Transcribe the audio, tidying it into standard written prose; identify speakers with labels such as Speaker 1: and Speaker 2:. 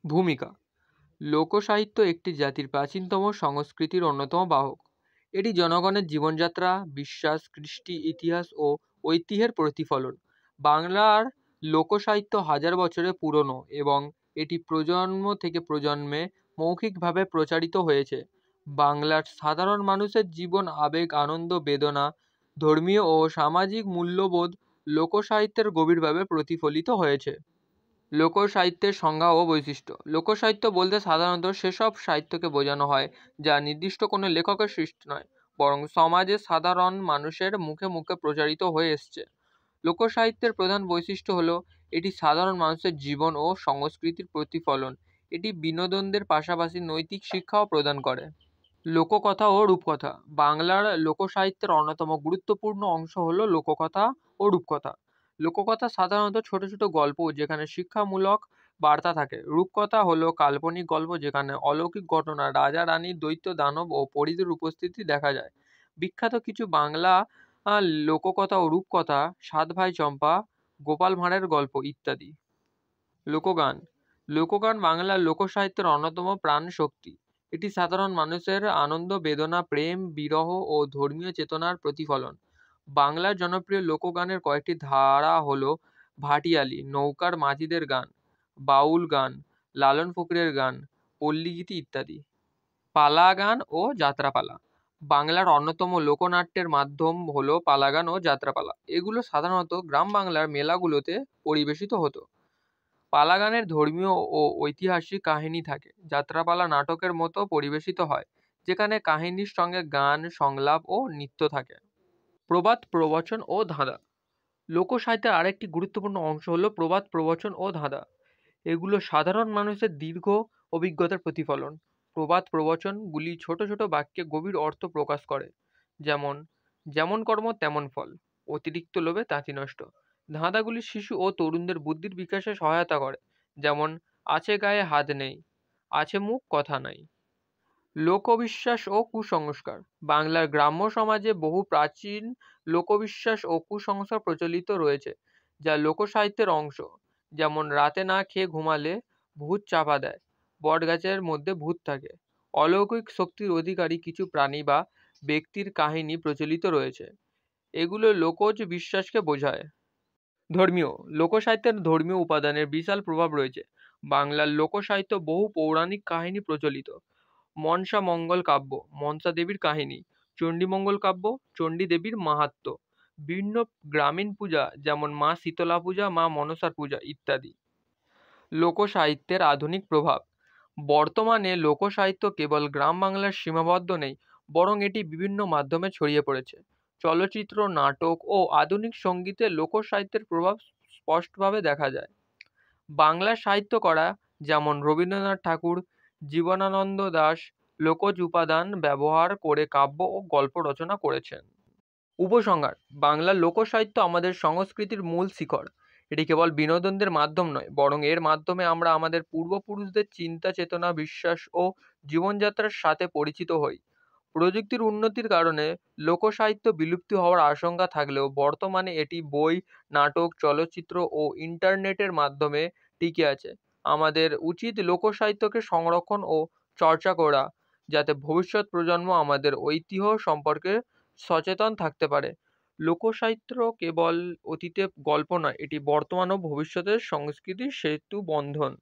Speaker 1: ভূমিকা। লোকসাহিত্য একটি জাতির প্রাচীনতম সংস্কৃতির অন্যতম বাহক। এটি জনগণের জীবনযাত্রা, বিশ্বাস, কৃষ্টি, ইতিহাস ও ঐতিহ্যের প্রতিফলন। বাংলার লোকসাহিত্য হাজার বছরের পুরনো এবং এটি প্রজন্ম থেকে প্রজন্মে মৌখিকভাবে প্রচারিত হয়েছে। বাংলার সাধারণ মানুষের জীবন, আবেগ, আনন্দ, বেদনা, ধর্মীয় ও সামাজিক মূল্যবোধ লোকসাহিত্যের গভীরভাবে প্রতিফলিত হয়েছে। লোকসাহিত্যের সংজ্ঞা ও বৈশিষ্ট্য। লোকসাহিত্য বলতে সাধারণত সেসব সাহিত্যকে বোঝানো হয় যা নির্দিষ্ট কোনো লেখকের সৃষ্টি নয়, বরং সমাজের সাধারণ মানুষের মুখে মুখে প্রচারিত হয়ে এসছে। লোকসাহিত্যের প্রধান বৈশিষ্ট্য হলো এটি সাধারণ মানুষের জীবন ও সংস্কৃতির প্রতিফলন। এটি বিনোদনের পাশাপাশি নৈতিক শিক্ষাও প্রদান করে। লোককথা ও রূপকথা। বাংলার লোকসাহিত্যের অন্যতম গুরুত্বপূর্ণ অংশ হলো লোককথা ও রূপকথা। লোককথা সাধারণত ছোট ছোট গল্প যেখানে শিক্ষামূলক বার্তা থাকে। রূপকথা হলো কাল্পনিক গল্প যেখানে অলৌকিক ঘটনা, রাজা রানী, দৈত্য, দানব ও পরীদের উপস্থিতি দেখা যায়। বিখ্যাত কিছু বাংলা লোককথা ও রূপকথা: সাত ভাই চম্পা, গোপাল ভাঁড়ের গল্প ইত্যাদি। লোকগান। লোকগান বাংলার লোকসাহিত্যের অন্যতম প্রাণ শক্তি। এটি সাধারণ মানুষের আনন্দ, বেদনা, প্রেম, বিরহ ও ধর্মীয় চেতনার প্রতিফলন। বাংলার জনপ্রিয় লোকগানের কয়েকটি ধারা হলো ভাটিয়ালি, নৌকার মাঝিদের গান, বাউল গান, লালন ফকিরের গান, পল্লীগীতি ইত্যাদি। পালা গান ও যাত্রাপালা। বাংলার অন্যতম লোকনাট্যের মাধ্যম হলো পালা গান ও যাত্রাপালা। এগুলো সাধারণত গ্রাম বাংলার মেলাগুলোতে পরিবেশিত হতো। পালা গানের ধর্মীয় ও ঐতিহাসিক কাহিনী থাকে। যাত্রাপালা নাটকের মতো পরিবেশিত হয়, যেখানে কাহিনীর সঙ্গে গান, সংলাপ ও নৃত্য থাকে। প্রবাদ, প্রবচন ও ধাঁধা। লোকসাহিত্যের আরেকটি গুরুত্বপূর্ণ অংশ হলো প্রবাদ, প্রবচন ও ধাঁধা। এগুলো সাধারণ মানুষের দীর্ঘ অভিজ্ঞতার প্রতিফলন। প্রবাদ প্রবচনগুলি ছোট ছোট বাক্যে গভীর অর্থ প্রকাশ করে, যেমন যেমন কর্ম তেমন ফল, অতিরিক্ত লোভে তাঁতি নষ্ট। ধাঁধাগুলি শিশু ও তরুণদের বুদ্ধির বিকাশে সহায়তা করে, যেমন আছে গায়ে হাত নেই, আছে মুখ কথা নাই। লোকবিশ্বাস ও কুসংস্কার। বাংলার গ্রাম্য সমাজে বহু প্রাচীন লোকবিশ্বাস ও কুসংস্কার প্রচলিত রয়েছে, যা লোকসাহিত্যের অংশ। যেমন রাতে না খেয়ে ঘুমালে ভূত চাপা দেয়, বটগাছের মধ্যে ভূত থাকে। অলৌকিক শক্তির অধিকারী কিছু প্রাণী বা ব্যক্তির কাহিনী প্রচলিত রয়েছে। এগুলো লোকজ বিশ্বাসকে বোঝায়। ধর্মীয়। লোকসাহিত্যের ধর্মীয় উপাদানের বিশাল প্রভাব রয়েছে। বাংলার লোকসাহিত্য বহু পৌরাণিক কাহিনী প্রচলিত। মনসা মঙ্গল কাব্য, মনসা দেবীর কাহিনী; চণ্ডীমঙ্গল কাব্য, চণ্ডী দেবীর মাহাত্ম্য; বিভিন্ন গ্রামীণ পূজা যেমন মা শীতলা পূজা, মা মনসার পূজা ইত্যাদি। লোকসাহিত্যের আধুনিক প্রভাব। বর্তমানে লোকসাহিত্য কেবল গ্রাম বাংলার সীমাবদ্ধ নেই, বরং এটি বিভিন্ন মাধ্যমে ছড়িয়ে পড়েছে। চলচ্চিত্র, নাটক ও আধুনিক সঙ্গীতে লোকসাহিত্যের প্রভাব স্পষ্টভাবে দেখা যায়। বাংলা সাহিত্যকরা যেমন রবীন্দ্রনাথ ঠাকুর, জীবনানন্দ দাশ লোকজ উপাদান ব্যবহার করে কাব্য ও গল্প রচনা করেছেন। উপসংহার: বাংলার লোকসাহিত্য আমাদের সংস্কৃতির মূল শিকড়। এটি কেবল বিনোদনের মাধ্যম নয়, বরং এর মাধ্যমে আমরা আমাদের পূর্বপুরুষদের চিন্তা, চেতনা, বিশ্বাস ও জীবনযাত্রার সাথে পরিচিত হই। প্রযুক্তির উন্নতির কারণে লোকসাহিত্য বিলুপ্তি হওয়ার আশঙ্কা থাকলেও বর্তমানে এটি বই, নাটক, চলচ্চিত্র ও ইন্টারনেটের মাধ্যমে টিকে আছে। আমাদের উচিত লোকসাহিত্যকে সংরক্ষণ ও চর্চা করা, যাতে ভবিষ্যৎ প্রজন্ম আমাদের ঐতিহ্য সম্পর্কে সচেতন থাকতে পারে। লোকসাহিত্য কেবল অতীতের গল্প নয়, এটি বর্তমান ও ভবিষ্যতের সংস্কৃতির সেতু বন্ধন।